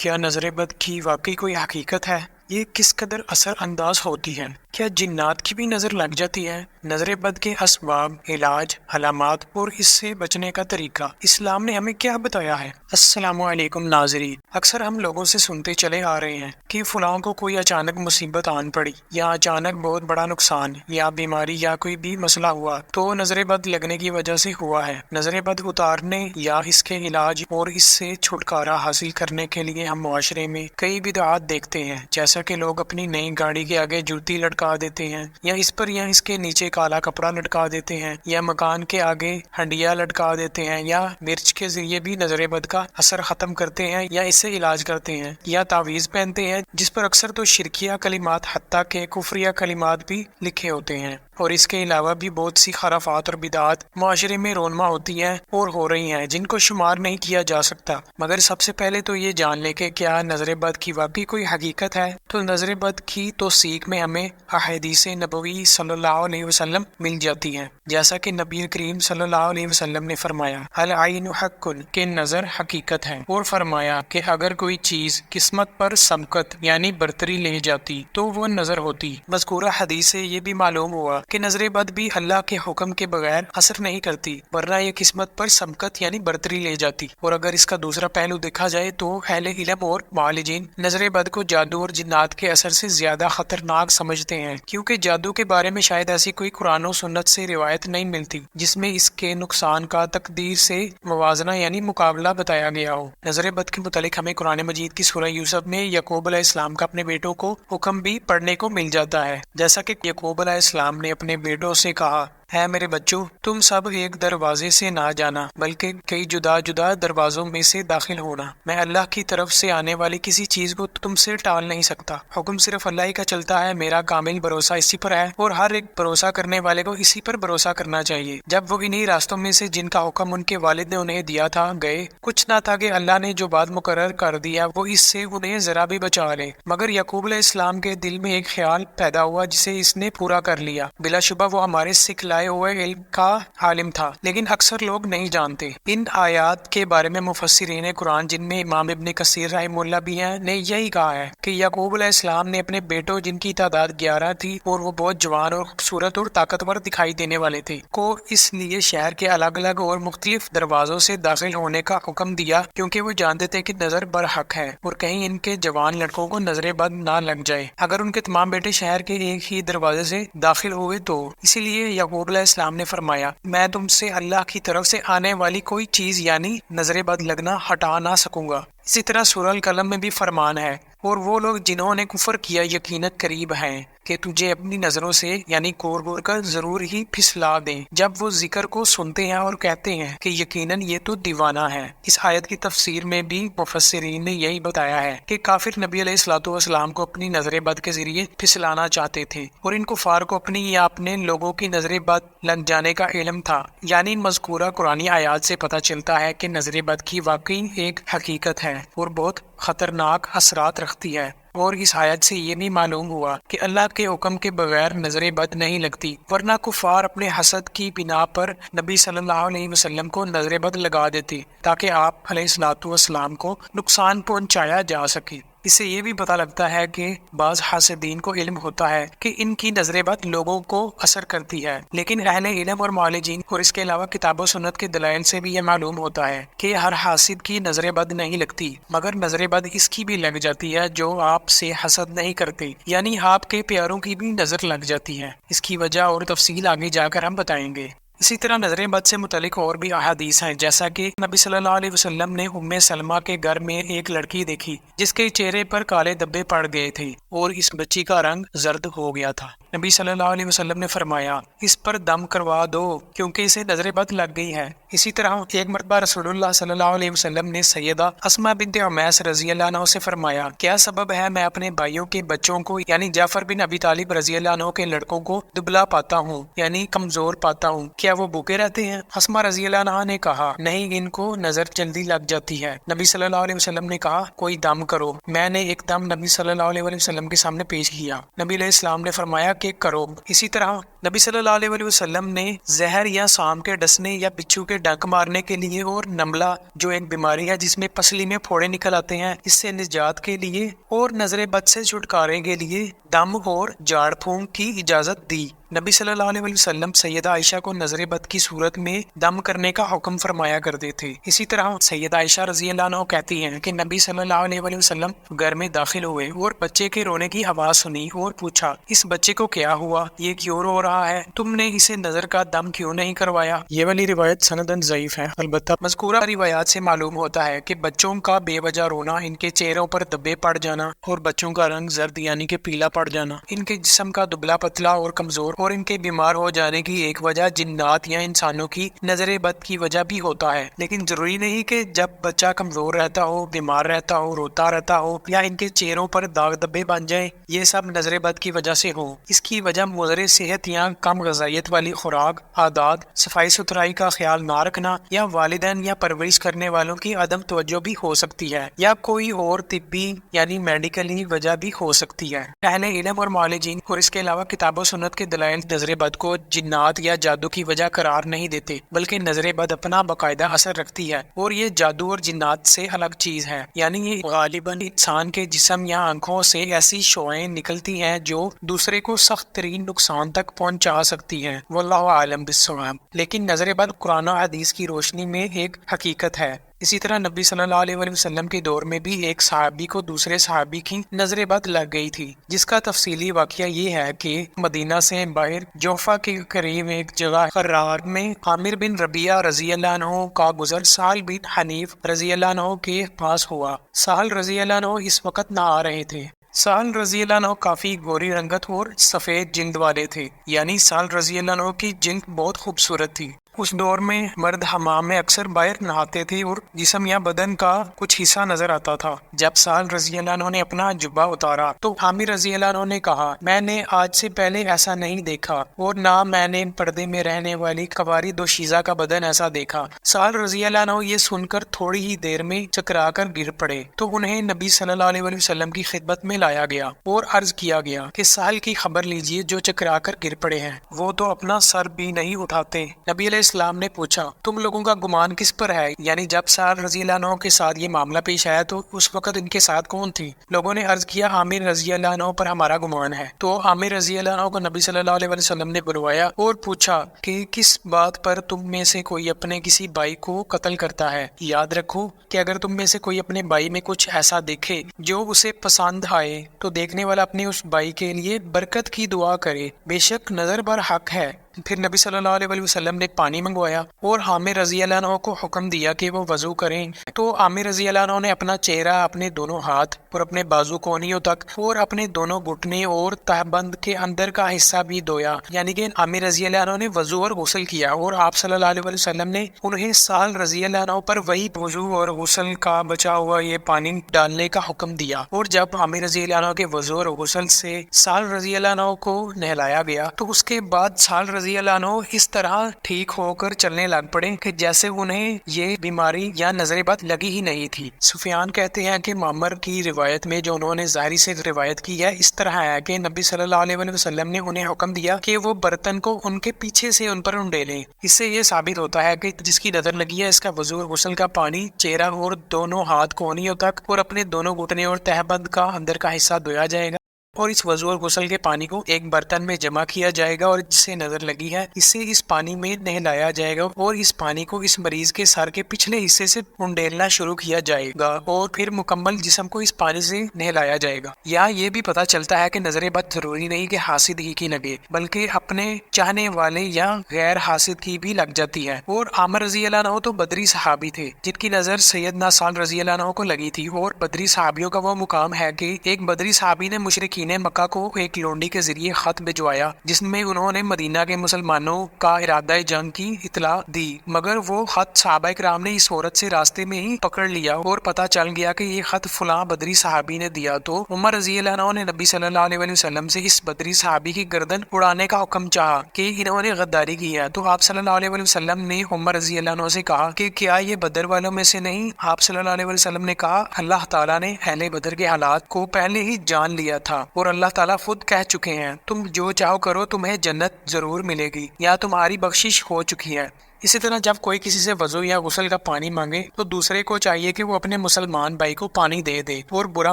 کیا نظر بد کی واقعی کوئی حقیقت ہے؟ یہ کس قدر اثر انداز ہوتی ہے؟ کیا جنات کی بھی نظر لگ جاتی ہے؟ نظر بد کے اسباب، علاج، علامات اور اس سے بچنے کا طریقہ اسلام نے ہمیں کیا بتایا ہے؟ السلام علیکم ناظرین، اکثر ہم لوگوں سے سنتے چلے آ رہے ہیں کہ فلاں کو کوئی اچانک مصیبت آن پڑی، یا اچانک بہت بڑا نقصان یا بیماری یا کوئی بھی مسئلہ ہوا تو نظر بد لگنے کی وجہ سے ہوا ہے۔ نظر بد اتارنے یا اس کے علاج اور اس سے چھٹکارا حاصل کرنے کے لیے ہم معاشرے میں کئی بدعات دیکھتے ہیں، جیسا کہ لوگ اپنی نئی گاڑی کے آگے جوتی لٹکا دیتے ہیں، یا اس پر یا اس کے نیچے کالا کپڑا لٹکا دیتے ہیں، یا مکان کے آگے ہنڈیا لٹکا دیتے ہیں، یا مرچ کے ذریعے بھی نظر بد کا اثر ختم کرتے ہیں یا اس سے علاج کرتے ہیں، یا تعویذ پہنتے ہیں جس پر اکثر تو شرکیہ کلمات حتیٰ کہ کفریہ کلمات بھی لکھے ہوتے ہیں۔ اور اس کے علاوہ بھی بہت سی خرافات اور بدعات معاشرے میں رونما ہوتی ہیں اور ہو رہی ہیں جن کو شمار نہیں کیا جا سکتا۔ مگر سب سے پہلے تو یہ جان لیں کہ کیا نظر بد کی واقعی کوئی حقیقت ہے؟ تو نظر بد کی توثیق میں ہمیں احادیث نبوی صلی اللہ علیہ وسلم مل جاتی ہیں، جیسا کہ نبی کریم صلی اللہ علیہ وسلم نے فرمایا العین حق، کہ نظر حقیقت ہے، اور فرمایا کہ اگر کوئی چیز قسمت پر سبقت یعنی برتری لے جاتی تو وہ نظر ہوتی۔ مذکورہ حدیث سے یہ بھی معلوم ہوا کہ نظر بد بھی اللہ کے حکم کے بغیر اثر نہیں کرتی، ورنہ یہ قسمت پر سبقت یعنی برتری لے جاتی۔ اور اگر اس کا دوسرا پہلو دیکھا جائے تو اہل علم اور معالجین نظر بد کو جادو اور جنات کے اثر سے زیادہ خطرناک سمجھتے ہیں، کیونکہ جادو کے بارے میں شاید ایسی کوئی قرآن و سنت سے روایت نہیں ملتی جس میں اس کے نقصان کا تقدیر سے موازنہ یعنی مقابلہ بتایا گیا ہو۔ نظر بد کے متعلق ہمیں قرآن مجید کی سورہ یوسف میں یعقوب علیہ السلام کا اپنے بیٹوں کو حکم بھی پڑھنے کو مل جاتا ہے، جیسا کہ یعقوب علیہ السلام نے اپنے بیٹوں سے کہا ہے میرے بچوں، تم سب ایک دروازے سے نہ جانا بلکہ کئی جدا جدا دروازوں میں سے داخل ہونا، میں اللہ کی طرف سے آنے والی کسی چیز کو تم سے ٹال نہیں سکتا، حکم صرف اللہ ہی کا چلتا ہے، میرا کامل بھروسہ اسی پر ہے اور ہر ایک بھروسہ کرنے والے کو اسی پر بھروسہ کرنا چاہیے۔ جب وہ انہی راستوں میں سے جن کا حکم ان کے والد نے انہیں دیا تھا گئے، کچھ نہ تھا کہ اللہ نے جو بات مقرر کر دیا وہ اس سے انہیں ذرا بھی بچا لے، مگر یعقوب علیہ السلام کے دل میں ایک خیال پیدا ہوا جسے اس نے پورا کر لیا۔ بلا شبہ وہ ہمارے سکھلائے ہوئے علم کا عالم تھا، لیکن اکثر لوگ نہیں جانتے۔ ان آیات کے بارے میں مفسرین قرآن جن میں امام ابن کثیر رحمہ اللہ بھی ہیں نے یہی کہا ہے کہ یعقوب علیہ السلام نے اپنے بیٹوں جن کی تعداد 11 تھی اور وہ بہت جوان اور خوبصورت اور طاقتور دکھائی دینے والے تھے کو اس لیے شہر کے الگ الگ اور مختلف دروازوں سے داخل ہونے کا حکم دیا، کیونکہ وہ جانتے تھے کہ نظر برحق ہے اور کہیں ان کے جوان لڑکوں کو نظر بد نہ لگ جائے۔ اگر ان کے تمام بیٹے شہر کے ایک ہی دروازے سے داخل ہوئے تو اسی لیے یعقوب علیہ السلام نے فرمایا میں تم سے اللہ کی طرف سے آنے والی کوئی چیز یعنی نظر بد لگنا ہٹا نہ سکوں گا۔ اسی طرح سورہ القلم میں بھی فرمان ہے اور وہ لوگ جنہوں نے کفر کیا یقیناً قریب ہیں کہ تجھے اپنی نظروں سے یعنی کور کور کر ضرور ہی پھسلا دیں۔ جب وہ ذکر کو سنتے ہیں اور کہتے ہیں کہ یقیناً یہ تو دیوانہ ہے۔ اس آیت کی تفسیر میں بھی مفسرین نے یہی بتایا ہے کہ کافر نبی علیہ الصلوۃ والسلام کو اپنی نظر بد کے ذریعے پھسلانا چاہتے تھے اور ان کفار کو اپنی یا اپنے لوگوں کی نظر بد لگ جانے کا علم تھا۔ یعنی ان مذکورہ قرآنی آیات سے پتہ چلتا ہے کہ نظر بد کی واقعی ایک حقیقت ہے اور بہت خطرناک اثرات رکھتی ہے۔ اور اس آیت سے یہ بھی معلوم ہوا کہ اللہ کے حکم کے بغیر نظر بد نہیں لگتی، ورنہ کفار اپنے حسد کی بنا پر نبی صلی اللہ علیہ وسلم کو نظر بد لگا دیتے تاکہ آپ علیہ الصلوۃ والسلام کو نقصان پہنچایا جا سکے۔ اس سے یہ بھی پتہ لگتا ہے کہ بعض حاسدین کو علم ہوتا ہے کہ ان کی نظر بد لوگوں کو اثر کرتی ہے، لیکن اہل علم اور معالجین اور اس کے علاوہ کتاب و سنت کے دلائل سے بھی یہ معلوم ہوتا ہے کہ ہر حاسد کی نظر بد نہیں لگتی، مگر نظر بد اس کی بھی لگ جاتی ہے جو آپ سے حسد نہیں کرتے، یعنی آپ کے پیاروں کی بھی نظر لگ جاتی ہے۔ اس کی وجہ اور تفصیل آگے جا کر ہم بتائیں گے۔ اسی طرح نظر بد سے متعلق اور بھی احادیث ہیں، جیسا کہ نبی صلی اللہ علیہ وسلم نے ام سلمہ کے گھر میں ایک لڑکی دیکھی جس کے چہرے پر کالے دھبے پڑ گئے تھے اور اس بچی کا رنگ زرد ہو گیا تھا۔ نبی صلی اللہ علیہ وسلم نے فرمایا اس پر دم کروا دو کیونکہ اسے نظر بد لگ گئی ہے۔ اسی طرح ایک مرتبہ رسول اللہ صلی اللہ علیہ وسلم نے سیدہ اسماء بنت عمیس رضی اللہ عنہ سے فرمایا کیا سبب ہے میں اپنے بھائیوں کے بچوں کو یعنی جعفر بن ابی طالب رضی اللہ عنہ کے لڑکوں کو دبلا پاتا ہوں یعنی کمزور پاتا ہوں، کیا وہ بھوکے رہتے ہیں؟ اسماء رضی اللہ عنہ نے کہا نہیں، ان کو نظر جلدی لگ جاتی ہے۔ نبی صلی اللہ علیہ وسلم نے کہا کوئی دم کرو۔ میں نے ایک دم نبی صلی اللہ علیہ وسلم کے سامنے پیش کیا۔ نبی علیہ السلام نے فرمایا کہ کرو۔ اسی طرح نبی صلی اللہ علیہ وسلم نے زہر یا سام کے ڈسنے یا بچھو کے ڈنک مارنے کے لیے، اور نملہ جو ایک بیماری ہے جس میں پسلی میں پھوڑے نکل آتے ہیں، اس سے نجات کے لیے اور نظر بد سے چھٹکارے کے لیے دم اور جھاڑ پھونک کی اجازت دی۔ نبی صلی اللہ علیہ وسلم سیدہ عائشہ کو نظر بد کی صورت میں دم کرنے کا حکم فرمایا کرتے تھے۔ اسی طرح سیدہ عائشہ رضی اللہ عنہ کہتی ہیں کہ نبی صلی اللہ علیہ وسلم گھر میں داخل ہوئے اور بچے کے رونے کی آواز سنی اور پوچھا، اس بچے کو کیا ہوا؟ یہ کیوں رو رہا ہے؟ تم نے اسے نظر کا دم کیوں نہیں کروایا؟ یہ والی روایت سندن ضعیف ہے۔ البتہ مذکورہ روایات سے معلوم ہوتا ہے کہ بچوں کا بے وجہ رونا، ان کے چہروں پر دبے پڑ جانا اور بچوں کا رنگ زرد یعنی کہ پیلا پڑ جانا، ان کے جسم کا دبلا پتلا اور کمزور اور ان کے بیمار ہو جانے کی ایک وجہ جنات یا انسانوں کی نظر بد کی وجہ بھی ہوتا ہے۔ لیکن ضروری نہیں کہ جب بچہ کمزور رہتا ہو، بیمار رہتا ہو، روتا رہتا ہو یا ان کے چہروں پر داغ دبے بن جائیں، یہ سب نظر بد کی وجہ سے ہو۔ اس کی وجہ مضر صحت یا کم غذائیت والی خوراک، عادات، صفائی ستھرائی کا خیال نہ رکھنا یا والدین یا پرورش کرنے والوں کی عدم توجہ بھی ہو سکتی ہے، یا کوئی اور طبی یعنی میڈیکلی وجہ بھی ہو سکتی ہے۔ اہل علم اور معالجین اور اس کے علاوہ کتاب و سنت کے دلائل نظر بد کو جنات یا جادو کی وجہ قرار نہیں دیتے، بلکہ نظر بد اپنا باقاعدہ اثر رکھتی ہے اور یہ جادو اور جنات سے الگ چیز ہے، یعنی یہ غالباً انسان کے جسم یا آنکھوں سے ایسی شعاعیں نکلتی ہیں جو دوسرے کو سخت ترین نقصان تک پہنچا سکتی ہیں۔ واللہ اعلم بالصواب۔ لیکن نظر بد قرآن و حدیث کی روشنی میں ایک حقیقت ہے۔ اسی طرح نبی صلی اللہ علیہ وسلم کے دور میں بھی ایک صحابی کو دوسرے صحابی کی نظر بد لگ گئی تھی، جس کا تفصیلی واقعہ یہ ہے کہ مدینہ سے باہر جوفا کے قریب ایک جگہ قرار میں عامر بن ربیعہ رضی اللہ عنہ کا گزر سہل بن حنیف رضی اللہ عنہ کے پاس ہوا۔ سہل رضی اللہ عنہ اس وقت نہ آ رہے تھے۔ سہل رضی اللہ عنہ کافی گوری رنگت اور سفید جلد والے تھے، یعنی سہل رضی اللہ عنہ کی جلد بہت خوبصورت تھی۔ اس دور میں مرد حمام میں اکثر باہر نہاتے تھے اور جسم یا بدن کا کچھ حصہ نظر آتا تھا۔ جب سہل رضی اللہ عنہ نے اپنا جبہ اتارا تو عامر رضی اللہ عنہ نے کہا، میں نے آج سے پہلے ایسا نہیں دیکھا اور نہ میں نے پردے میں رہنے والی قواری دوشیزہ کا بدن ایسا دیکھا۔ سہل رضی اللہ عنہ یہ سن کر تھوڑی ہی دیر میں چکرا کر گر پڑے تو انہیں نبی صلی اللہ علیہ وسلم کی خدمت میں لایا گیا اور عرض کیا گیا کہ سہل کی خبر لیجیے جو چکرا کر گر پڑے ہیں، وہ تو اپنا سر بھی نہیں اٹھاتے۔ نبی علیہ السلام نے پوچھا، تم لوگوں کا گمان کس پر ہے؟ یعنی جب سہل رضی اللہ عنہ کے ساتھ یہ معاملہ پیش آیا تو اس وقت ان کے ساتھ کون تھی؟ لوگوں نے عرض کیا، عامر رضی اللہ عنہ پر ہمارا گمان ہے۔ تو عامر رضی اللہ عنہ کو نبی صلی اللہ علیہ وسلم نے بلوایا اور پوچھا کہ کس بات پر تم میں سے کوئی اپنے کسی بھائی کو قتل کرتا ہے؟ یاد رکھو کہ اگر تم میں سے کوئی اپنے بھائی میں کچھ ایسا دیکھے جو اسے پسند آئے تو دیکھنے والا اپنے اس بھائی کے لیے برکت کی دعا کرے، بے شک نظر بر حق ہے۔ پھر نبی صلی اللہ علیہ وسلم نے پانی منگوایا اور عامر رضی اللہ عنہ کو حکم دیا کہ وہ وضو کریں۔ تو عامر رضی اللہ عنہ نے اپنا چہرہ، اپنے دونوں ہاتھ اور اپنے بازو کونیوں تک اور اپنے دونوں گھٹنے اور تہبند کے اندر کا حصہ بھی دھویا، یعنی کہ عامر رضی اللہ عنہ نے وضو اور غسل کیا، اور آپ صلی اللہ علیہ وسلم نے انہیں سہل رضی اللہ عنہ پر وہی وضو اور غسل کا بچا ہوا یہ پانی ڈالنے کا حکم دیا۔ اور جب عامر رضی اللہ عنہ کے وضو اور غسل سے سہل رضی اللہ عنہ کو نہلایا گیا تو اس کے بعد سہل رضی اللہ عنہ اس طرح ٹھیک ہو کر چلنے لگ پڑے کہ جیسے انہیں یہ بیماری یا نظر بد لگی ہی نہیں تھی۔ سفیان کہتے ہیں کہ معمر کی روایت میں جو انہوں نے ظاہری سے روایت کی ہے اس طرح ہے کہ نبی صلی اللہ علیہ وسلم نے انہیں حکم دیا کہ وہ برتن کو ان کے پیچھے سے ان پر انڈیلیں۔ اس سے یہ ثابت ہوتا ہے کہ جس کی نظر لگی ہے اس کا وضو اور غسل کا پانی چہرہ اور دونوں ہاتھ کونیوں تک اور اپنے دونوں گھٹنے اور تہبند کا اندر کا حصہ دھویا جائے گا، اور اس وضو اور غسل کے پانی کو ایک برتن میں جمع کیا جائے گا، اور جسے نظر لگی ہے اسے اس پانی میں نہلایا جائے گا، اور اس پانی کو اس مریض کے سر کے پچھلے حصے سے انڈیلنا شروع کیا جائے گا، اور پھر مکمل جسم کو اس پانی سے نہلایا جائے گا۔ یہاں یہ بھی پتہ چلتا ہے کہ نظر بد ضروری نہیں کہ حاسد ہی کی لگے، بلکہ اپنے چاہنے والے یا غیر حاسد کی بھی لگ جاتی ہے۔ اور عامر رضی اللہ عنہ تو بدری صحابی تھے جن کی نظر سیدنا سعد رضی اللہ عنہ کو لگی تھی، اور بدری صحابیوں کا وہ مقام ہے کہ ایک بدری صحابی نے مشرکین مکہ کو ایک لونڈی کے ذریعے خط بھجوایا جس میں انہوں نے مدینہ کے مسلمانوں کا ارادہ جنگ کی اطلاع دی، مگر وہ خط صحابہ کرام نے اس عورت سے راستے میں ہی پکڑ لیا اور پتہ چل گیا کہ یہ خط فلاں بدری صحابی نے دیا۔ تو عمر رضی اللہ عنہ نے نبی صلی اللہ علیہ وسلم سے اس بدری صحابی کی گردن اڑانے کا حکم چاہا کہ انہوں نے غداری کی ہے۔ تو آپ صلی اللہ علیہ وسلم نے عمر رضی اللہ عنہ سے کہا کہ کیا یہ بدر والوں میں سے نہیں؟ آپ صلی اللہ علیہ وسلم نے کہا، اللہ تعالیٰ نے اہل بدر کے حالات کو پہلے ہی جان لیا تھا اور اللہ تعالیٰ خود کہہ چکے ہیں تم جو چاہو کرو تمہیں جنت ضرور ملے گی یا تمہاری بخشش ہو چکی ہے۔ اسی طرح جب کوئی کسی سے وضو یا غسل کا پانی مانگے تو دوسرے کو چاہیے کہ وہ اپنے مسلمان بھائی کو پانی دے دے اور برا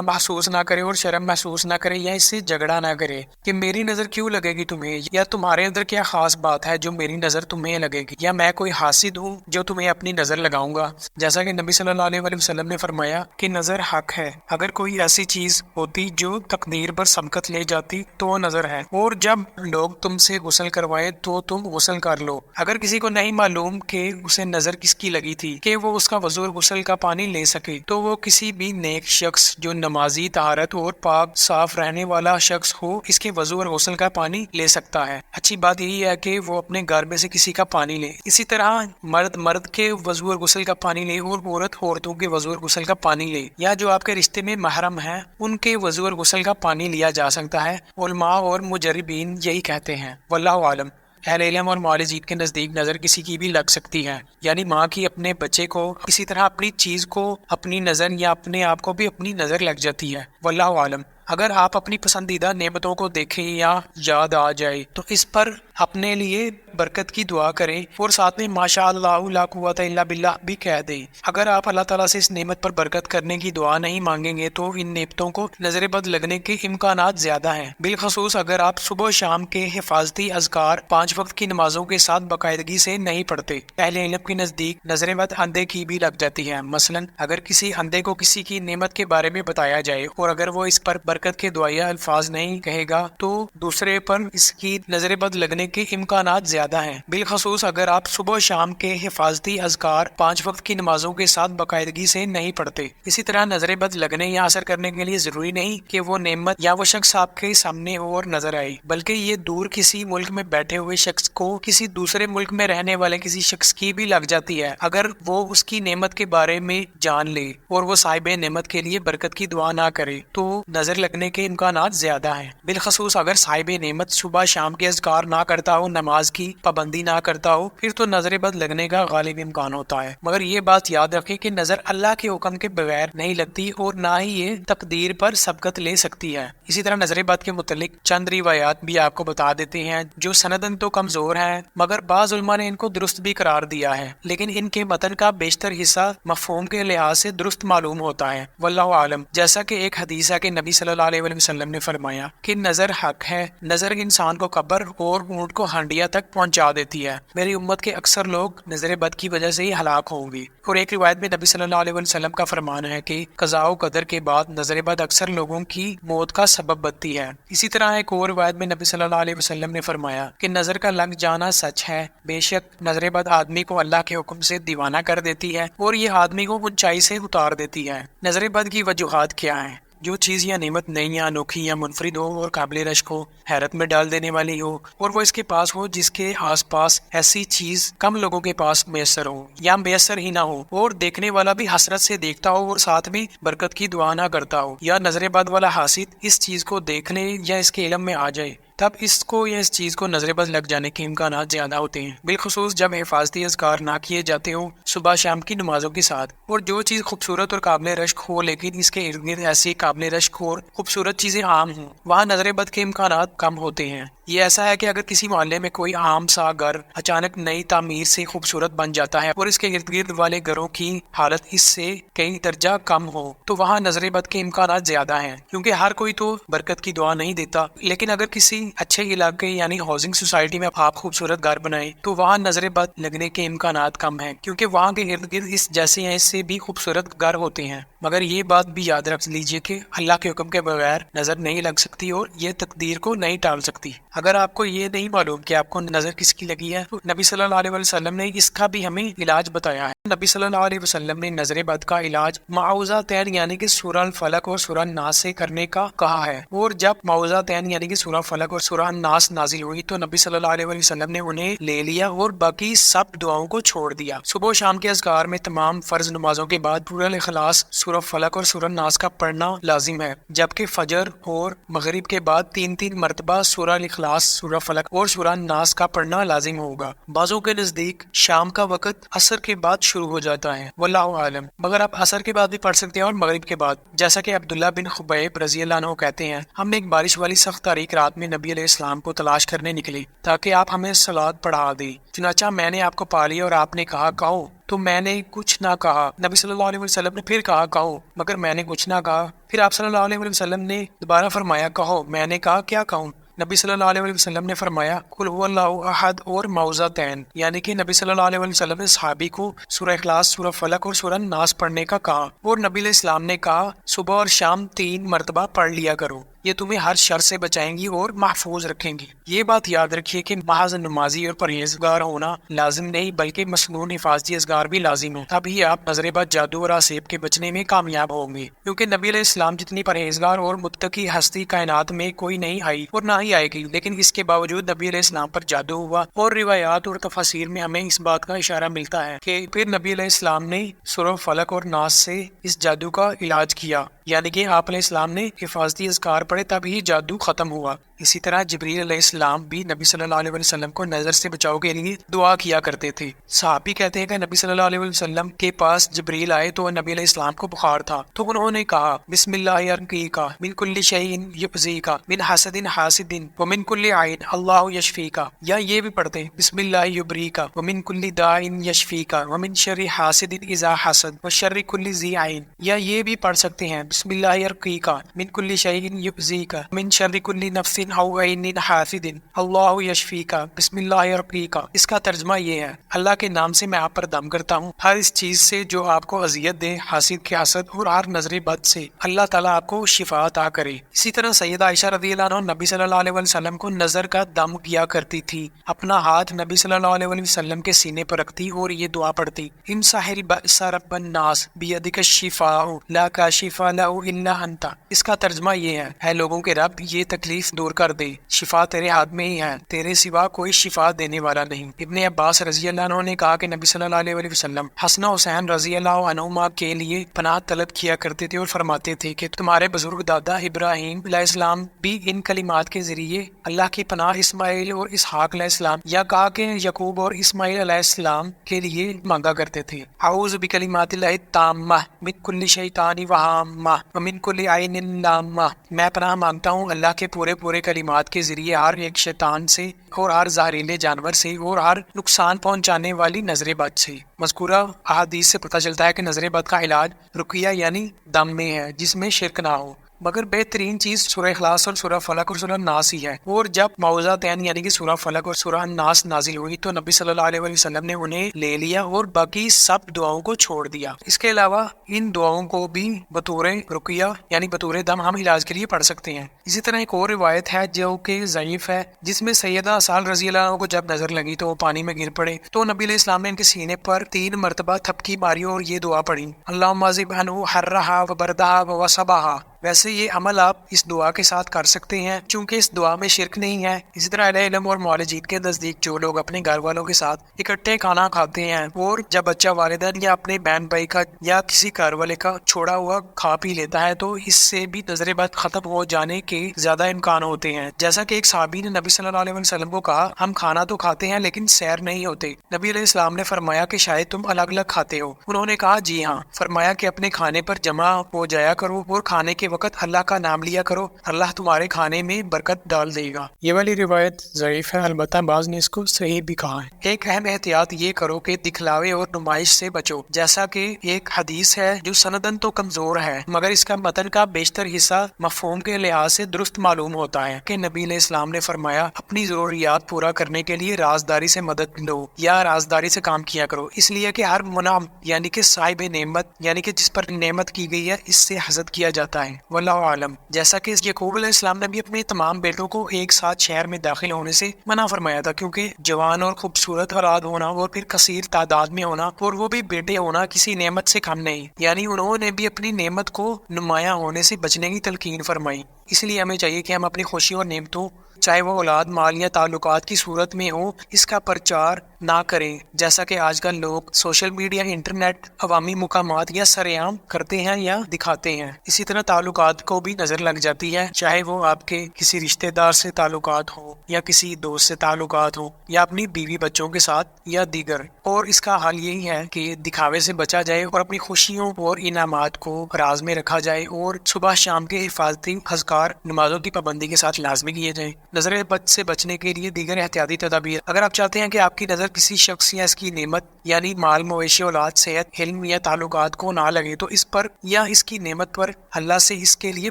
محسوس نہ کرے اور شرم محسوس نہ کرے یا اس سے جھگڑا نہ کرے کہ میری نظر کیوں لگے گی تمہیں، یا تمہارے اندر کیا خاص بات ہے جو میری نظر تمہیں لگے گی، یا میں کوئی حاسد ہوں جو تمہیں اپنی نظر لگاؤں گا۔ جیسا کہ نبی صلی اللہ علیہ وسلم نے فرمایا کہ نظر حق ہے، اگر کوئی ایسی چیز ہوتی جو تقدیر پر سبقت لے جاتی تو وہ نظر ہے، اور جب لوگ تم سے غسل کروائے تو تم غسل کر لو۔ اگر کسی کو نہیں معلوم کہ اسے نظر کس کی لگی تھی کہ وہ اس کا وضو اور غسل کا پانی لے سکے تو وہ کسی بھی نیک شخص جو نمازی، طہارت اور پاک صاف رہنے والا شخص ہو اس کے وضو اور غسل کا پانی لے سکتا ہے۔ اچھی بات یہی ہے کہ وہ اپنے گھر میں سے کسی کا پانی لے۔ اسی طرح مرد کے وضو اور غسل کا پانی لے اور عورتوں کے وضو اور غسل کا پانی لے، یا جو آپ کے رشتے میں محرم ہیں ان کے وضو اور غسل کا پانی لیا جا سکتا ہے۔ علماء اور مجربین یہی کہتے ہیں، واللہ عالم۔ اہل علم اور معالجین کے نزدیک نظر کسی کی بھی لگ سکتی ہے، یعنی ماں کی اپنے بچے کو، اسی طرح اپنی چیز کو اپنی نظر یا اپنے آپ کو بھی اپنی نظر لگ جاتی ہے، واللہ عالم۔ اگر آپ اپنی پسندیدہ نعمتوں کو دیکھیں یا یاد آ جائے تو اس پر اپنے لیے برکت کی دعا کریں اور ساتھ میں ماشاء اللہ لا قوت الا باللہ بھی کہہ دیں۔ اگر آپ اللہ تعالیٰ سے اس نعمت پر برکت کرنے کی دعا نہیں مانگیں گے تو ان نعمتوں کو نظر بد لگنے کے امکانات زیادہ ہیں، بالخصوص اگر آپ صبح و شام کے حفاظتی اذکار 5 وقت کی نمازوں کے ساتھ باقاعدگی سے نہیں پڑھتے۔ اہل علم کے نزدیک نظر بد اندھے کی بھی لگ جاتی ہے۔ مثلا اگر کسی اندھے کو کسی کی نعمت کے بارے میں بتایا جائے اور اگر وہ اس پر برکت کے دعائیہ الفاظ نہیں کہے گا تو دوسرے پر اس کی نظر بد لگنے کے امکانات زیادہ ہیں، بالخصوص اگر آپ صبح و شام کے حفاظتی اذکار 5 وقت کی نمازوں کے ساتھ باقاعدگی سے نہیں پڑھتے۔ اسی طرح نظر بد لگنے یا اثر کرنے کے لیے ضروری نہیں کہ وہ نعمت یا وہ شخص آپ کے سامنے ہو اور نظر آئے، بلکہ یہ دور کسی ملک میں بیٹھے ہوئے شخص کو کسی دوسرے ملک میں رہنے والے کسی شخص کی بھی لگ جاتی ہے اگر وہ اس کی نعمت کے بارے میں جان لے اور وہ صاحب نعمت کے لیے برکت کی دعا نہ کرے تو نظر لگنے کے امکانات زیادہ ہیں، بالخصوص اگر صاحب نعمت صبح شام کے اذکار نہ کرتا ہو، نماز کی پابندی نہ کرتا ہو، پھر تو نظر بد لگنے کا غالب امکان ہوتا ہے۔ مگر یہ بات یاد رکھیں کہ نظر اللہ کے حکم کے بغیر نہیں لگتی اور نہ ہی یہ تقدیر پر سبقت لے سکتی ہے۔ اسی طرح نظر بد کے متعلق چند روایات بھی آپ کو بتا دیتے ہیں جو سندن تو کمزور ہیں مگر بعض علماء نے ان کو درست بھی قرار دیا ہے، لیکن ان کے متن کا بیشتر حصہ مفہوم کے لحاظ سے درست معلوم ہوتا ہے، واللہ عالم۔ جیسا کہ ایک حدیث ہے کہ نبی صلی اللہ علیہ وسلم نے فرمایا کہ نظر حق ہے، نظر انسان کو قبر اور اونٹ کو ہنڈیا تک پہنچا دیتی ہے، میری امت کے اکثر لوگ نظر بد کی وجہ سے ہی ہلاک ہوں گے۔ اور ایک روایت میں نبی صلی اللہ علیہ وسلم کا فرمان ہے کہ قضاء و قدر کے بعد نظر بد اکثر لوگوں کی موت کا سبب بنتی ہے۔ اسی طرح ایک اور روایت میں نبی صلی اللہ علیہ وسلم نے فرمایا کہ نظر کا لگ جانا سچ ہے، بے شک نظر بد آدمی کو اللہ کے حکم سے دیوانہ کر دیتی ہے اور یہ آدمی کو اونچائی سے اتار دیتی ہے۔ نظر بد کی وجوہات کیا ہیں؟ جو چیز یا نعمت نئی یا انوکھی یا منفرد ہو اور قابل رشک ہو، حیرت میں ڈال دینے والی ہو اور وہ اس کے پاس ہو جس کے آس پاس ایسی چیز کم لوگوں کے پاس میسر ہو یا میسر ہی نہ ہو اور دیکھنے والا بھی حسرت سے دیکھتا ہو اور ساتھ میں برکت کی دعا نہ کرتا ہو، یا نظر بد والا حاسد اس چیز کو دیکھنے یا اس کے علم میں آ جائے تب اس کو یا اس چیز کو نظر بد لگ جانے کے امکانات زیادہ ہوتے ہیں، بالخصوص جب حفاظتی اذکار نہ کیے جاتے ہوں صبح شام کی نمازوں کے ساتھ۔ اور جو چیز خوبصورت اور قابل رشک ہو لیکن اس کے ارد گرد ایسی قابل رشک اور خوبصورت چیزیں عام ہوں وہاں نظر بد کے امکانات کم ہوتے ہیں۔ یہ ایسا ہے کہ اگر کسی محلے میں کوئی عام سا گھر اچانک نئی تعمیر سے خوبصورت بن جاتا ہے اور اس کے ارد گرد والے گھروں کی حالت اس سے کئی درجہ کم ہو تو وہاں نظر بد کے امکانات زیادہ ہیں، کیونکہ ہر کوئی تو برکت کی دعا نہیں دیتا۔ لیکن اگر کسی اچھے علاقے یعنی ہاؤسنگ سوسائٹی میں آپ خوبصورت گھر بنائیں تو وہاں نظر بد لگنے کے امکانات کم ہیں، کیونکہ وہاں کے ارد گرد اس جیسے یا اس سے بھی خوبصورت گھر ہوتے ہیں۔ مگر یہ بات بھی یاد رکھ لیجئے کہ اللہ کے حکم کے بغیر نظر نہیں لگ سکتی اور یہ تقدیر کو نہیں ٹال سکتی۔ اگر آپ کو یہ نہیں معلوم کہ آپ کو نظر کس کی لگی ہے تو نبی صلی اللہ علیہ وسلم نے اس کا بھی ہمیں علاج بتایا ہے۔ نبی صلی اللہ علیہ وسلم نے نظر بد کا علاج معوذتین یعنی کہ سورہ الفلق اور سورہ الناس سے کرنے کا کہا ہے، اور جب معوذتین یعنی کہ سورہ الفلق اور اور سورہ الناس نازل ہوئی تو نبی صلی اللہ علیہ وسلم نے انہیں لے لیا اور باقی سب دعاؤں کو چھوڑ دیا۔ صبح و شام کے اذکار میں تمام فرض نمازوں کے بعد سورہ الاخلاص، سورہ فلق اور سورہ الناس کا پڑھنا لازم ہے، جبکہ فجر اور مغرب کے بعد 3 مرتبہ سورہ الاخلاص، سورہ فلق اور سورہ الناس کا پڑھنا لازم ہوگا۔ بعضوں کے نزدیک شام کا وقت عصر کے بعد شروع ہو جاتا ہے، واللہ عالم، مگر آپ عصر کے بعد بھی پڑھ سکتے ہیں اور مغرب کے بعد، جیسا کہ عبداللہ بن خبیب رضی اللہ عنہ کہتے ہیں، ہم نے ایک بارش والی سخت تاریک رات میں نبی علیہ السلام کو تلاش کرنے نکلی تاکہ آپ ہمیں صلاۃ پڑھا دیں، چنانچہ میں نے آپ کو پا لیا اور آپ نے کہا کہو، تو میں نے کچھ نہ کہا۔ نبی صلی اللہ علیہ وسلم نے پھر کہا کہو، مگر میں نے کچھ نہ کہا۔ پھر آپ صلی اللہ علیہ وسلم نے دوبارہ فرمایا کہو، میں نے کہا کیا کہوں؟ نبی صلی اللہ علیہ وسلم نے فرمایا قل هو اللہ احد اور معوذتین، یعنی کہ نبی صلی اللہ علیہ وسلم نے صحابی کو سورہ اخلاص، سورہ فلق اور سورہ الناس پڑھنے کا کہا، اور نبی علیہ السلام نے کہا صبح اور شام 3 مرتبہ پڑھ لیا کرو، یہ تمہیں ہر شر سے بچائیں گی اور محفوظ رکھیں گی۔ یہ بات یاد رکھیے کہ محض نمازی اور پرہیزگار ہونا لازم نہیں، بلکہ مسنون حفاظتی اذکار بھی لازم ہو، تب ہی آپ نظر بد، جادو اور آسیب کے بچنے میں کامیاب ہوں گے، کیونکہ نبی علیہ السلام جتنی پرہیزگار اور متقی ہستی کائنات میں کوئی نہیں آئی اور نہ ہی آئے گی، لیکن اس کے باوجود نبی علیہ السلام پر جادو ہوا، اور روایات اور تفاسیر میں ہمیں اس بات کا اشارہ ملتا ہے کہ پھر نبی علیہ السلام نے سورہ فلق اور ناس سے اس جادو کا علاج کیا، یعنی کہ آپ علیہ السلام نے حفاظتی اذکار پڑھے تب ہی جادو ختم ہوا۔ اسی طرح جبریل علیہ السلام بھی نبی صلی اللہ علیہ وسلم کو نظر سے بچاؤ کے لیے دعا کیا کرتے تھے۔ صحابی کہتے ہیں کہ نبی صلی اللہ علیہ وسلم کے پاس جبریل آئے تو نبی علیہ السلام کو بخار تھا، تو انہوں نے کہا بسم اللہ ارقیکا من کل شیء یؤذیکا من حسد حاسد ومن کل عین اللہ یشفیکا، یا یہ بھی پڑھتے ہیں بسم اللہ یبریکا ومن کل داء یشفیکا ومن شر حاسد اذا حسد وشر کل ذی عین، یا یہ بھی پڑھ سکتے ہیں بسم اللہ ارقیکا من کل شیء یؤذیکا من شر کل نفس او عین حاسد اللہ یشفیکا بسم اللہ ارقیکا۔ اس کا ترجمہ یہ ہے اللہ کے نام سے میں آپ پر دم کرتا ہوں ہر اس چیز سے جو آپ کو اذیت دے، حاسد کے حسد اور ہر نظر بد سے، اللہ تعالیٰ آپ کو شفا عطا کرے۔ اسی طرح سیدہ عائشہ رضی اللہ عنہ نبی صلی اللہ علیہ وسلم کو نظر کا دم کیا کرتی تھی، اپنا ہاتھ نبی صلی اللہ علیہ وسلم کے سینے پر رکھتی اور یہ دعا پڑھتی امسح البأس رب الناس بیدک الشفاء لا کاشف له الا انت۔ اس کا ترجمہ یہ ہے اے لوگوں کے رب، یہ تکلیف دور کر دے، شفا تیرے ہاتھ میں ہی ہے، تیرے سوا کوئی شفا دینے والا نہیں۔ ابن عباس رضی اللہ عنہ نے کہا کہ نبی صلی اللہ علیہ وسلم حسن و حسین رضی اللہ عنہما کے لیے پناہ طلب کیا کرتے تھے اور فرماتے تھے کہ تمہارے بزرگ دادا ابراہیم علیہ السلام بھی ان کلمات کے ذریعے اللہ کی پناہ اسماعیل اور اسحاق علیہ السلام، یا کہا کہ یعقوب اور اسماعیل علیہ السلام کے لیے مانگا کرتے تھے اعوذ بکلمات اللہ التامہ من کل شیطان وہامہ ومن کل عین لامہ، میں پناہ مانگتا ہوں اللہ کے پورے کلمات کے ذریعے ہر ایک شیطان سے اور ہر زہریلے جانور سے اور ہر نقصان پہنچانے والی نظر بد سے۔ مذکورہ احادیث سے پتہ چلتا ہے کہ نظر بد کا علاج رقیہ یعنی دم میں ہے جس میں شرک نہ ہو، مگر بہترین چیز سورہ اخلاص اور سورہ فلق اور سورہ الناس ہی ہے، اور جب معوذتین یعنی کہ سورہ فلق اور سورہ الناس نازل ہوئی تو نبی صلی اللہ علیہ وسلم نے انہیں لے لیا اور باقی سب دعاؤں کو چھوڑ دیا۔ اس کے علاوہ ان دعاؤں کو بھی بطور رقیہ یعنی بطور دم ہم علاج کے لیے پڑھ سکتے ہیں۔ اسی طرح ایک اور روایت ہے جو کہ ضعیف ہے، جس میں سیدہ سال رضی اللہ عنہ کو جب نظر لگی تو وہ پانی میں گر پڑے تو نبی علیہ السلام نے ان کے سینے پر 3 مرتبہ تھپکی ماری اور یہ دعا پڑھی اللہم اذھب عنہ حرھا وبردھا ووصبھا۔ ویسے یہ عمل آپ اس دعا کے ساتھ کر سکتے ہیں چونکہ اس دعا میں شرک نہیں ہے۔ اسی طرح اہل علم اور معالجین کے نزدیک جو لوگ اپنے گھر والوں کے ساتھ اکٹھے کھانا کھاتے ہیں اور جب بچہ والدین یا اپنے بہن بھائی کا یا کسی گھر والے کا چھوڑا ہوا کھا پی لیتا ہے تو اس سے بھی نظر بد ختم ہو جانے کے زیادہ امکان ہوتے ہیں، جیسا کہ ایک صحابی نے نبی صلی اللہ علیہ وسلم کو کہا ہم کھانا تو کھاتے ہیں لیکن سیر نہیں ہوتے۔ نبی علیہ السلام نے فرمایا کہ شاید تم الگ الگ کھاتے ہو، انہوں نے کہا جی ہاں۔ فرمایا کہ اپنے کھانے پر جمع ہو جایا کرو اور کھانے کے وقت اللہ کا نام لیا کرو، اللہ تمہارے کھانے میں برکت ڈال دے گا۔ یہ والی روایت ضعیف ہے، البتہ بعض نے اس کو صحیح بھی کہا ہے۔ ایک اہم احتیاط یہ کرو کہ دکھلاوے اور نمائش سے بچو، جیسا کہ ایک حدیث ہے جو سندن تو کمزور ہے مگر اس کا متن کا بیشتر حصہ مفہوم کے لحاظ سے درست معلوم ہوتا ہے کہ نبی علیہ السلام نے فرمایا اپنی ضروریات پورا کرنے کے لیے رازداری سے مدد لو یا رازداری سے کام کیا کرو، اس لیے کہ ہر منعم یعنی کہ صاحب نعمت یعنی کہ جس پر نعمت کی گئی ہے اس سے حسد کیا جاتا ہے۔ واللہ عالم۔ جیسا کہ یعقوب علیہ السلام نے بھی اپنے تمام بیٹوں کو ایک ساتھ شہر میں داخل ہونے سے منع فرمایا تھا، کیونکہ جوان اور خوبصورت اولاد ہونا اور پھر کثیر تعداد میں ہونا اور وہ بھی بیٹے ہونا کسی نعمت سے کم نہیں، یعنی انہوں نے بھی اپنی نعمت کو نمایاں ہونے سے بچنے کی تلقین فرمائی۔ اس لیے ہمیں چاہیے کہ ہم اپنی خوشی اور نعمتوں، چاہے وہ اولاد، مال یا تعلقات کی صورت میں ہو، اس کا پرچار نہ کریں، جیسا کہ آج کل لوگ سوشل میڈیا، انٹرنیٹ، عوامی مقامات یا سر عام کرتے ہیں یا دکھاتے ہیں۔ اسی طرح تعلقات کو بھی نظر لگ جاتی ہے، چاہے وہ آپ کے کسی رشتہ دار سے تعلقات ہو یا کسی دوست سے تعلقات ہو یا اپنی بیوی بچوں کے ساتھ یا دیگر۔ اور اس کا حل یہی ہے کہ دکھاوے سے بچا جائے اور اپنی خوشیوں اور انعامات کو راز میں رکھا جائے، اور صبح شام کے حفاظتی اذکار، نمازوں کی پابندی کے ساتھ لازمی کیے جائیں۔ نظر بد سے بچنے کے لیے دیگر احتیاطی تدابیر: اگر آپ چاہتے ہیں کہ آپ کی نظر کسی شخص یا اس کی نعمت یعنی مال، مویشی، اولاد، صحت، علم یا تعلقات کو نہ لگے، تو اس پر یا اس کی نعمت پر اللہ سے اس کے لیے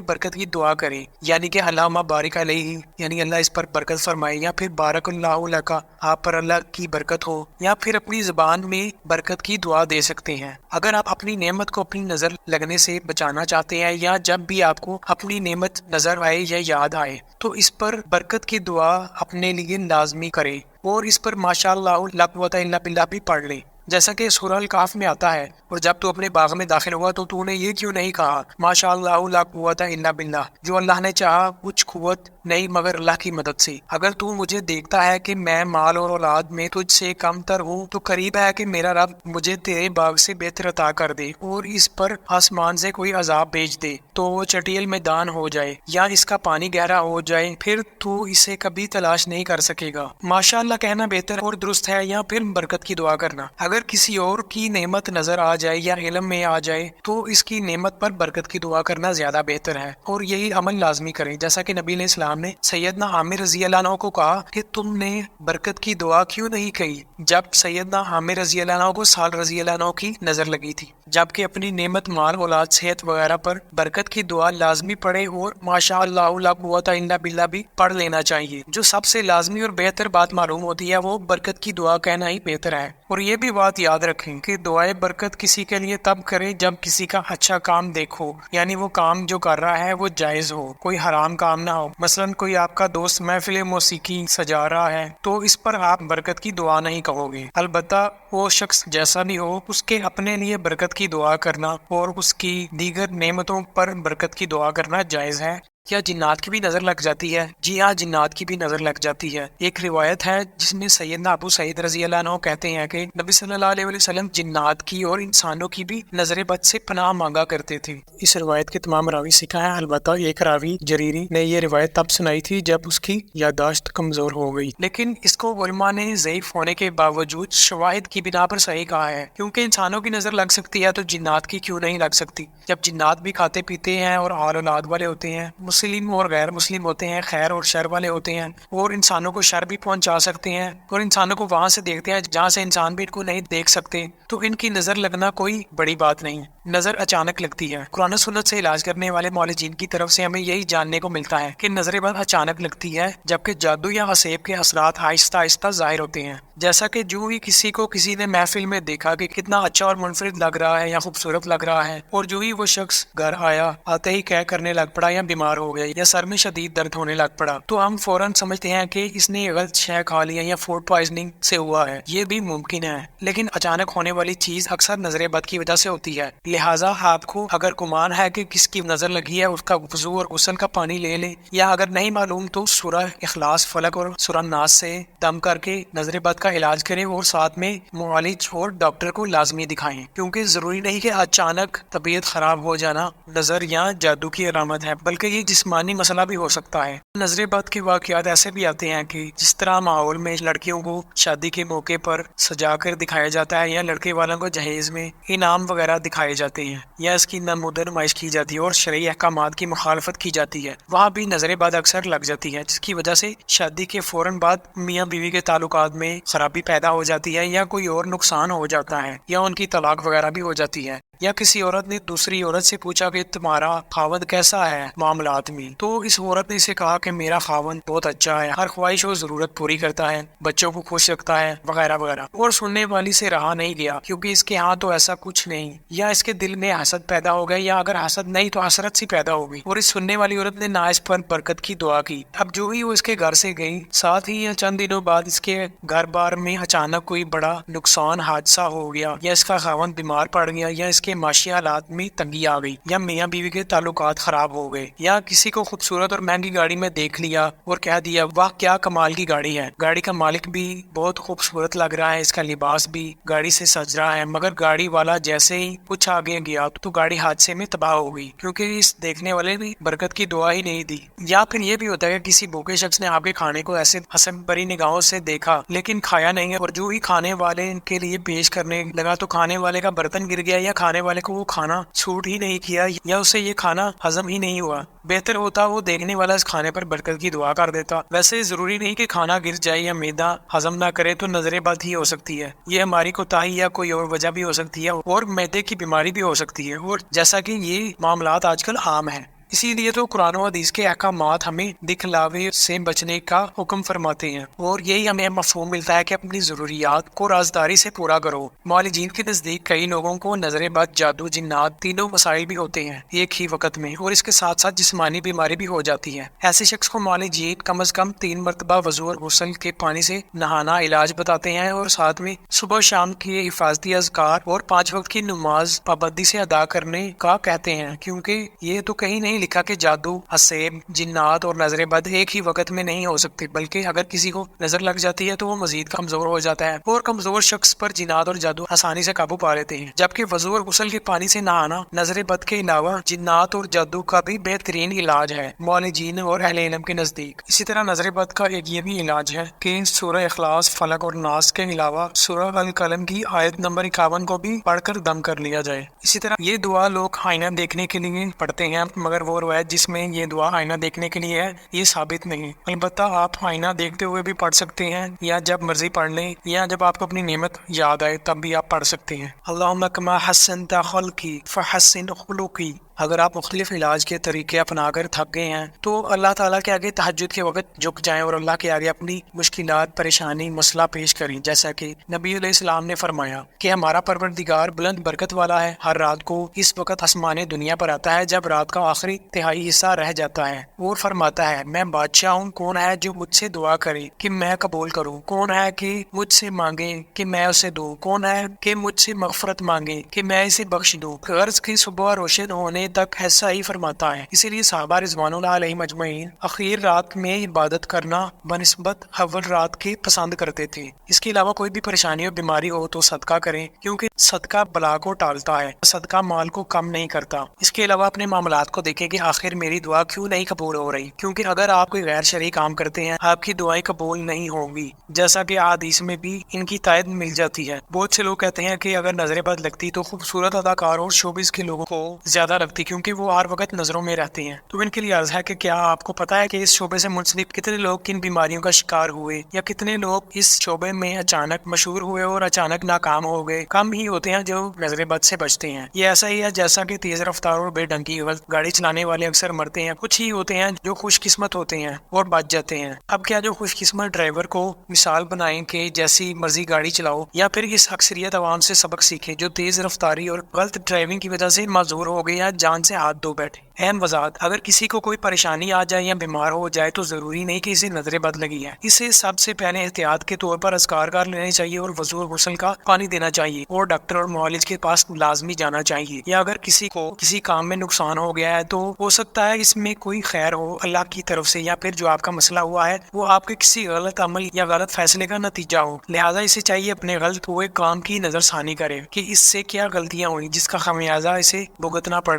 برکت کی دعا کریں، یعنی کہ اللہم بارک علیہ، یعنی اللہ اس پر برکت فرمائے، یا پھر بارک اللہ لکا، آپ پر اللہ کی برکت ہو، یا پھر اپنی زبان میں برکت کی دعا دے سکتے ہیں۔ اگر آپ اپنی نعمت کو اپنی نظر لگنے سے بچانا چاہتے ہیں، یا جب بھی آپ کو اپنی نعمت نظر آئے یا یاد آئے، تو اس پر برکت کی دعا اپنے لیے لازمی کریں، اور اس پر ماشاء اللہ لا قوت الا باللہ بھی پڑھ لیں، جیسا کہ سورہ الکاف میں آتا ہے، اور جب تو اپنے باغ میں داخل ہوا تو نے یہ کیوں نہیں کہا ماشاء اللہ لا قوت الا باللہ، جو اللہ نے چاہا کچھ قوت نہیں مگر اللہ کی مدد سے۔ اگر تو مجھے دیکھتا ہے کہ میں مال اور اولاد میں تجھ سے کم تر ہوں، تو قریب ہے کہ میرا رب مجھے تیرے باغ سے بہتر عطا کر دے اور اس پر آسمان سے کوئی عذاب بھیج دے تو وہ چٹیل میدان ہو جائے یا اس کا پانی گہرا ہو جائے، پھر تو اسے کبھی تلاش نہیں کر سکے گا۔ ماشاء اللہ کہنا بہتر اور درست ہے، یا پھر برکت کی دعا کرنا۔ اگر کسی اور کی نعمت نظر آ جائے یا علم میں آ جائے تو اس کی نعمت پر برکت کی دعا کرنا زیادہ بہتر ہے، اور یہی عمل لازمی کریں، جیسا کہ نبی علیہ السلام نے سیدنا عامر رضی اللہ عنہ کو کہا کہ تم نے برکت کی دعا کیوں نہیں کہی جب سیدنا عامر رضی اللہ عنہ کو سال رضی اللہ عنہ کی نظر لگی تھی، جبکہ اپنی نعمت، مال، اولاد، صحت وغیرہ پر برکت کی دعا لازمی پڑھے، اور ماشاء اللہ لا قوت الا باللہ بھی پڑھ لینا چاہیے۔ جو سب سے لازمی اور بہتر بات معلوم ہوتی ہے وہ برکت کی دعا کہنا ہی بہتر ہے، اور یہ بھی بات یاد رکھیں کہ دعائے برکت کسی کے لیے تب کرے جب کسی کا اچھا کام دیکھو، یعنی وہ کام جو کر رہا ہے وہ جائز ہو، کوئی حرام کام نہ ہو۔ مثلا کوئی آپ کا دوست محفل موسیقی سجا رہا ہے تو اس پر آپ برکت کی دعا نہیں کہو گے، البتہ وہ شخص جیسا بھی ہو اس کے اپنے لیے برکت کی دعا کرنا اور اس کی دیگر نعمتوں پر برکت کی دعا کرنا جائز ہے۔ کیا جنات کی بھی نظر لگ جاتی ہے؟ جی ہاں، جنات کی بھی نظر لگ جاتی ہے۔ ایک روایت ہے جس میں سیدنا ابو سعید رضی اللہ عنہ کہتے ہیں کہ نبی صلی اللہ علیہ وسلم جنات کی اور انسانوں کی بھی نظر بد سے پناہ مانگا کرتے تھے۔ اس روایت کے تمام راوی سکھا ہیں، البتہ ایک راوی جریری نے یہ روایت تب سنائی تھی جب اس کی یادداشت کمزور ہو گئی، لیکن اس کو علماء نے ضعیف ہونے کے باوجود شواہد کی بنا پر صحیح کہا ہے، کیونکہ انسانوں کی نظر لگ سکتی ہے تو جنات کی کیوں نہیں لگ سکتی؟ جب جنات بھی کھاتے پیتے ہیں اور آل اولاد والے ہوتے ہیں، مسلم اور غیر مسلم ہوتے ہیں، خیر اور شر والے ہوتے ہیں، اور انسانوں کو شر بھی پہنچا سکتے ہیں، اور انسانوں کو وہاں سے دیکھتے ہیں جہاں سے انسان بھی ان کو نہیں دیکھ سکتے، تو ان کی نظر لگنا کوئی بڑی بات نہیں۔ نظر اچانک لگتی ہے۔ قرآن و سنت سے علاج کرنے والے معالجین کی طرف سے ہمیں یہی جاننے کو ملتا ہے کہ نظر بد اچانک لگتی ہے، جبکہ جادو یا حسیب کے اثرات آہستہ آہستہ ظاہر ہوتے ہیں۔ جیسا کہ جو ہی کسی کو کسی نے محفل میں دیکھا کہ کتنا اچھا اور منفرد لگ رہا ہے یا خوبصورت لگ رہا ہے، اور جو ہی وہ شخص گھر آیا، آتے ہی کہہ کرنے لگ پڑا یا بیمار ہو گیا یا سر میں شدید درد ہونے لگ پڑا، تو ہم فوراً سمجھتے ہیں کہ اس نے غلط شے کھا لیا یا فوڈ پوائزننگ سے ہوا ہے۔ یہ بھی ممکن ہے، لیکن اچانک ہونے والی چیز اکثر نظر بد کی وجہ سے ہوتی ہے۔ لہٰذا آپ کو اگر گمان ہے کہ کس کی نظر لگی ہے، اس کا وضو اور غسل کا پانی لے لیں، یا اگر نہیں معلوم تو سورہ اخلاص، فلق اور سورہ ناس سے دم کر کے نظر بد کا علاج کریں، اور ساتھ میں معالج اور ڈاکٹر کو لازمی دکھائیں، کیونکہ ضروری نہیں کہ اچانک طبیعت خراب ہو جانا نظر یا جادو کی علامت ہے، بلکہ یہ جسمانی مسئلہ بھی ہو سکتا ہے۔ نظر بد کے واقعات ایسے بھی آتے ہیں کہ جس طرح ماحول میں لڑکیوں کو شادی کے موقع پر سجا کر دکھایا جاتا ہے، یا لڑکے والوں کو جہیز میں انعام وغیرہ دکھائے جاتے ہیں، یا اس کی نمودار نمائش کی جاتی ہے اور شرعی احکامات کی مخالفت کی جاتی ہے، وہاں بھی نظر بد اکثر لگ جاتی ہے، جس کی وجہ سے شادی کے فوراً بعد میاں بیوی کے تعلقات میں خرابی پیدا ہو جاتی ہے، یا کوئی اور نقصان ہو جاتا ہے، یا ان کی طلاق وغیرہ بھی ہو جاتی ہے۔ یا کسی عورت نے دوسری عورت سے پوچھا کہ تمہارا خاوند کیسا ہے معاملات میں، تو اس عورت نے اسے کہا کہ میرا خاوند بہت اچھا ہے، ہر خواہش و ضرورت پوری کرتا ہے، بچوں کو خوش رکھتا ہے، وغیرہ وغیرہ، اور سننے والی سے رہا نہیں گیا کیونکہ اس کے ہاں تو ایسا کچھ نہیں، یا اس کے دل میں حسد پیدا ہو گیا، یا اگر حسد نہیں تو حسرت سی پیدا ہو گئی، اور اس سننے والی عورت نے نہ اس پر برکت کی دعا کی۔ اب جو ہی وہ اس کے گھر سے گئی، ساتھ ہی یا چند دنوں بعد اس کے گھر بار میں اچانک کوئی بڑا نقصان حادثہ ہو گیا، یا اس کا خاوند بیمار پڑ گیا، یا اس کے معاشی حالات میں تنگی آ گئی، یا میاں بیوی کے تعلقات خراب ہو گئے، یا کسی کو خوبصورت اور مہنگی گاڑی میں دیکھ لیا اور کہہ دیا واہ کیا کمال کی گاڑی ہے، گاڑی کا مالک بھی بہت خوبصورت لگ رہا ہے، اس کا لباس بھی گاڑی سے سج رہا ہے، مگر گاڑی والا جیسے ہی کچھ آگے گیا تو گاڑی حادثے میں تباہ ہو گئی، کیونکہ اس دیکھنے والے نے برکت کی دعا ہی نہیں دی۔ یا پھر یہ بھی ہوتا ہے کہ کسی بھوکے شخص نے آپ کے کھانے کو ایسے حسد بری نگاہوں سے دیکھا لیکن کھایا نہیں ہے، اور جو ہی کھانے والے کے لیے پیش کرنے لگا تو کھانے والے کا برتن گر گیا، یا کھانے والے کو وہ کھانا چھوٹ ہی نہیں کیا، یا اسے یہ کھانا ہضم ہی نہیں ہوا۔ بہتر ہوتا وہ دیکھنے والا اس کھانے پر برکت کی دعا کر دیتا۔ ویسے ضروری نہیں کہ کھانا گر جائے یا معدہ ہضم نہ کرے تو نظر بد ہی ہو سکتی ہے، یہ ہماری کوتاہی یا کوئی اور وجہ بھی ہو سکتی ہے، اور معدے کی بیماری بھی ہو سکتی ہے، اور جیسا کہ یہ معاملات آج کل عام ہیں۔ اسی لیے تو قرآن و حدیث کے احکامات ہمیں دکھلاوے سے بچنے کا حکم فرماتے ہیں، اور یہی ہمیں مفہوم ملتا ہے کہ اپنی ضروریات کو رازداری سے پورا کرو۔ معالجین کے نزدیک کئی لوگوں کو نظر بد، جادو، جنات، تینوں مسائل بھی ہوتے ہیں ایک ہی وقت میں، اور اس کے ساتھ ساتھ جسمانی بیماری بھی ہو جاتی ہے۔ ایسے شخص کو معالجین کم از کم 3 مرتبہ وضو اور غسل کے پانی سے نہانا علاج بتاتے ہیں، اور ساتھ میں صبح و شام کے حفاظتی اذکار اور 5 وقت کی نماز پابندی سے ادا کرنے کا کہتے ہیں، کیونکہ یہ تو کہیں نہیں لکھا کہ جادو، حسیب، جنات اور نظر بد ایک ہی وقت میں نہیں ہو سکتے، بلکہ اگر کسی کو نظر لگ جاتی ہے تو وہ مزید کمزور ہو جاتا ہے، اور کمزور شخص پر جنات اور جادو آسانی سے قابو پا لیتے ہیں، جبکہ وضو اور غسل کے پانی سے نہانا نظر بد کے علاوہ جنات اور جادو کا بھی بہترین علاج ہے معالجین اور اہل علم کے نزدیک۔ اسی طرح نظر بد کا ایک یہ بھی علاج ہے کہ سورہ اخلاص، فلق اور ناس کے علاوہ سورہ القلم کی آیت نمبر 51 کو بھی پڑھ کر دم کر لیا جائے۔ اسی طرح یہ دعا لوگ آئینہ دیکھنے کے لیے پڑھتے ہیں، مگر وہ روایت جس میں یہ دعا آئینہ دیکھنے کے لیے ہے یہ ثابت نہیں۔ البتہ آپ آئینہ دیکھتے ہوئے بھی پڑھ سکتے ہیں، یا جب مرضی پڑھ لیں، یا جب آپ کو اپنی نعمت یاد آئے تب بھی آپ پڑھ سکتے ہیں۔ اللہم کما حسنت خلقی فحسن خلقی۔ اگر آپ مختلف علاج کے طریقے اپنا کر تھک گئے ہیں تو اللہ تعالیٰ کے آگے تہجد کے وقت جھک جائیں اور اللہ کے آگے اپنی مشکلات، پریشانی، مسئلہ پیش کریں، جیسا کہ نبی علیہ السلام نے فرمایا کہ ہمارا پروردگار بلند برکت والا ہے، ہر رات کو اس وقت آسمان دنیا پر آتا ہے جب رات کا آخری تہائی حصہ رہ جاتا ہے، اور فرماتا ہے میں بادشاہ ہوں، کون ہے جو مجھ سے دعا کرے کہ میں قبول کروں، کون ہے کہ مجھ سے مانگے کہ میں اسے دوں، کون ہے کہ مجھ سے مغفرت مانگے کہ میں اسے بخش دوں۔ غرض کی صبح روشن ہونے تک ایسا ہی فرماتا ہے۔ اسی لیے صحابہ رضوان اللہ علیہ مجمعین اخیر رات میں عبادت کرنا بنسبت اول رات کے پسند کرتے تھے۔ اس کے علاوہ کوئی بھی پریشانی اور بیماری ہو تو صدقہ کریں، کیونکہ صدقہ بلا کو ٹالتا ہے، صدقہ مال کو کم نہیں کرتا۔ اس کے علاوہ اپنے معاملات کو دیکھیں کہ آخر میری دعا کیوں نہیں قبول ہو رہی، کیونکہ اگر آپ کوئی غیر شرعی کام کرتے ہیں آپ کی دعائیں قبول نہیں ہوں گی، جیسا کہ حدیث میں بھی ان کی تائید مل جاتی ہے۔ بہت سے لوگ کہتے ہیں کہ اگر نظر بد لگتی تو خوبصورت اداکار اور شوبز کے لوگوں کو زیادہ لگتی، کیونکہ وہ ہر وقت نظروں میں رہتے ہیں۔ تو ان کے لیے عرض ہے کہ کیا آپ کو پتا ہے کہ اس شعبے سے منسلک کتنے لوگ کن بیماریوں کا شکار ہوئے، یا کتنے لوگ اس شعبے میں اچانک مشہور ہوئے اور اچانک ناکام ہو گئے؟ کم ہی ہوتے ہیں جو نظر بد سے بچتے ہیں۔ یہ ایسا ہی ہے جیسا کہ تیز رفتار اور بے ڈھنگ کی گاڑی چلانے والے اکثر مرتے ہیں، کچھ ہی ہوتے ہیں جو خوش قسمت ہوتے ہیں اور بچ جاتے ہیں۔ اب کیا جو خوش قسمت ڈرائیور کو مثال بنائیں کہ جیسی مرضی گاڑی چلاؤ، یا پھر اس اکثریت عوام سے سبق سیکھیں جو تیز رفتاری اور غلط ڈرائیونگ کی وجہ سے معذور ہو گئے یا جان سے ہاتھ دھو بیٹھے۔ اہم وضاحت: اگر کسی کو کوئی پریشانی آ جائے یا بیمار ہو جائے تو ضروری نہیں کہ اسے نظر بد لگی ہے، اسے سب سے پہلے احتیاط کے طور پر اذکار کر لینے چاہیے اور وضو اور غسل کا پانی دینا چاہیے، اور ڈاکٹر اور معالج کے پاس لازمی جانا چاہیے۔ یا اگر کسی کو کسی کام میں نقصان ہو گیا ہے تو ہو سکتا ہے اس میں کوئی خیر ہو اللہ کی طرف سے، یا پھر جو آپ کا مسئلہ ہوا ہے وہ آپ کے کسی غلط عمل یا غلط فیصلے کا نتیجہ ہو، لہٰذا اسے چاہیے اپنے غلط ہوئے کام کی نظر ثانی کرے کہ اس سے کیا غلطیاں ہوئی جس کا خمیازہ اسے بھگتنا پڑ